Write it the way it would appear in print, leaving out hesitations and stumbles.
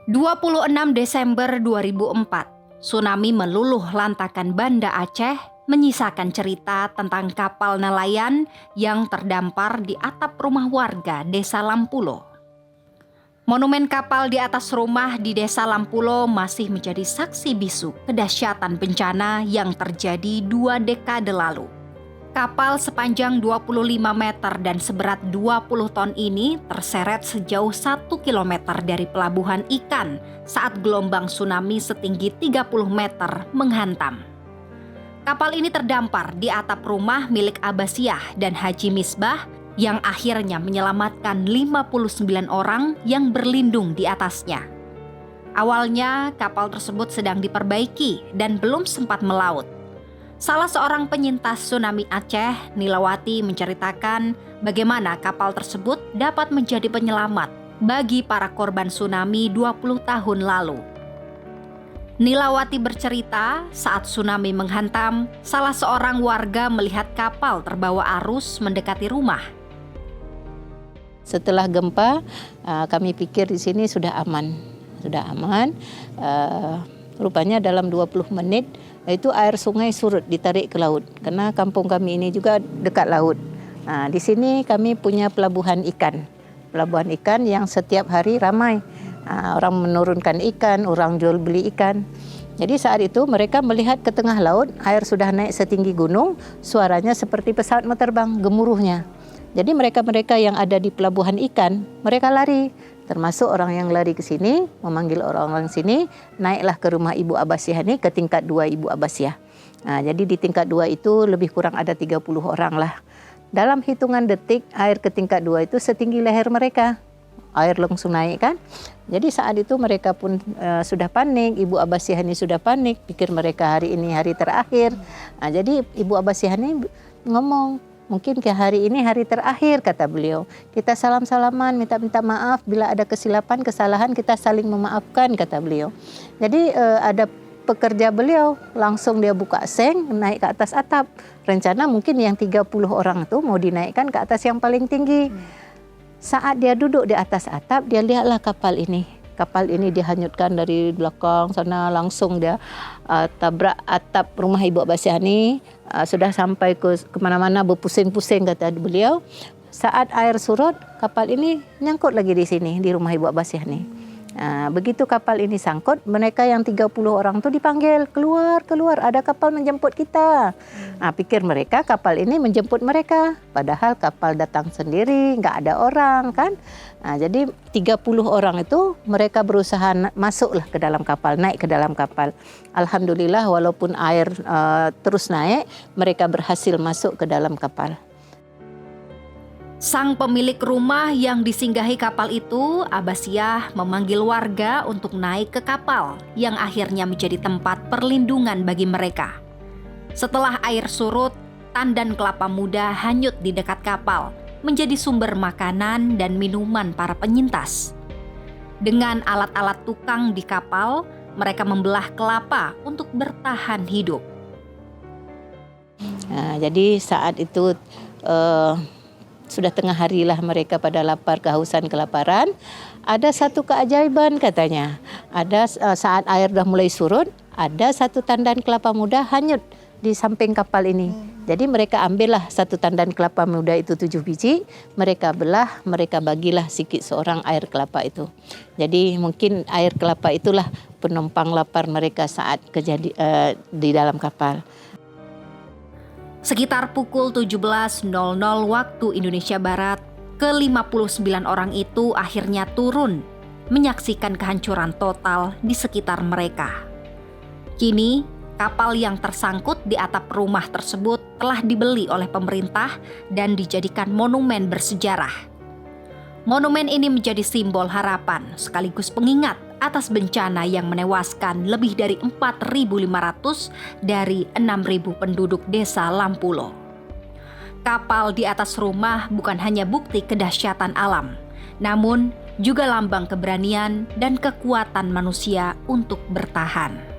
26 Desember 2004, tsunami meluluh lantakan Banda Aceh, menyisakan cerita tentang kapal nelayan yang terdampar di atap rumah warga Desa Lampulo. Monumen kapal di atas rumah di Desa Lampulo masih menjadi saksi bisu kedahsyatan bencana yang terjadi 2 dekade lalu. Kapal sepanjang 25 meter dan seberat 20 ton ini terseret sejauh 1 kilometer dari pelabuhan ikan saat gelombang tsunami setinggi 30 meter menghantam. Kapal ini terdampar di atap rumah milik Abbasiyah dan Haji Misbah yang akhirnya menyelamatkan 59 orang yang berlindung di atasnya. Awalnya kapal tersebut sedang diperbaiki dan belum sempat melaut. Salah seorang penyintas tsunami Aceh, Nilawati, menceritakan bagaimana kapal tersebut dapat menjadi penyelamat bagi para korban tsunami 20 tahun lalu. Nilawati bercerita saat tsunami menghantam, salah seorang warga melihat kapal terbawa arus mendekati rumah. Setelah gempa, kami pikir di sini sudah aman. Rupanya dalam 20 menit itu air sungai surut ditarik ke laut karena kampung kami ini juga dekat laut. Di sini kami punya pelabuhan ikan yang setiap hari ramai. Orang menurunkan ikan, orang jual beli ikan. Jadi saat itu mereka melihat ke tengah laut, air sudah naik setinggi gunung, suaranya seperti pesawat mau terbang, gemuruhnya. Jadi mereka-mereka yang ada di pelabuhan ikan, mereka lari. Termasuk orang yang lari ke sini, memanggil orang-orang sini, naiklah ke rumah Ibu Abbasiyah ini, ke tingkat 2 Ibu Abbasiyah. Jadi di tingkat 2 itu lebih kurang ada 30 orang lah. Dalam hitungan detik, air ke tingkat 2 itu setinggi leher mereka. Air langsung naik kan. Jadi saat itu mereka pun sudah panik, Ibu Abbasiyah ini sudah panik, pikir mereka hari ini hari terakhir. Jadi Ibu Abbasiyah ini ngomong, mungkin ke hari ini hari terakhir, kata beliau. Kita salam-salaman, minta maaf bila ada kesilapan, kesalahan kita saling memaafkan, kata beliau. Jadi ada pekerja beliau, langsung dia buka seng, naik ke atas atap. Rencana mungkin yang 30 orang itu mau dinaikkan ke atas yang paling tinggi. Saat dia duduk di atas atap, dia lihatlah kapal ini. Kapal ini dihanyutkan dari belakang sana, langsung dia tabrak atap rumah Ibu Abbasiyah ini. Sudah sampai ke mana-mana berpusing-pusing, kata beliau. Saat air surut, kapal ini nyangkut lagi di sini, di rumah Ibu Abbasiyah ini. Begitu kapal ini sangkut, mereka yang 30 orang itu dipanggil, keluar, ada kapal menjemput kita. Pikir mereka kapal ini menjemput mereka, padahal kapal datang sendiri, nggak ada orang kan. Jadi 30 orang itu mereka berusaha masuklah ke dalam kapal, naik ke dalam kapal. Alhamdulillah walaupun air terus naik, mereka berhasil masuk ke dalam kapal. Sang pemilik rumah yang disinggahi kapal itu, Abbasiyah, memanggil warga untuk naik ke kapal yang akhirnya menjadi tempat perlindungan bagi mereka. Setelah air surut, tandan kelapa muda hanyut di dekat kapal, menjadi sumber makanan dan minuman para penyintas. Dengan alat-alat tukang di kapal, mereka membelah kelapa untuk bertahan hidup. Jadi saat itu sudah tengah hari lah mereka pada lapar, kehausan, kelaparan. Ada satu keajaiban katanya. Ada saat air dah mulai surut, ada satu tandan kelapa muda hanyut di samping kapal ini. Jadi mereka ambillah satu tandan kelapa muda itu 7 biji, mereka belah, mereka bagilah sikit seorang air kelapa itu. Jadi mungkin air kelapa itulah penumpang lapar mereka saat di dalam kapal. Sekitar pukul 17.00 waktu Indonesia Barat, ke-59 orang itu akhirnya turun, menyaksikan kehancuran total di sekitar mereka. Kini, kapal yang tersangkut di atap rumah tersebut telah dibeli oleh pemerintah dan dijadikan monumen bersejarah. Monumen ini menjadi simbol harapan sekaligus pengingat atas bencana yang menewaskan lebih dari 4.500 dari 6.000 penduduk Desa Lampulo. Kapal di atas rumah bukan hanya bukti kedahsyatan alam, namun juga lambang keberanian dan kekuatan manusia untuk bertahan.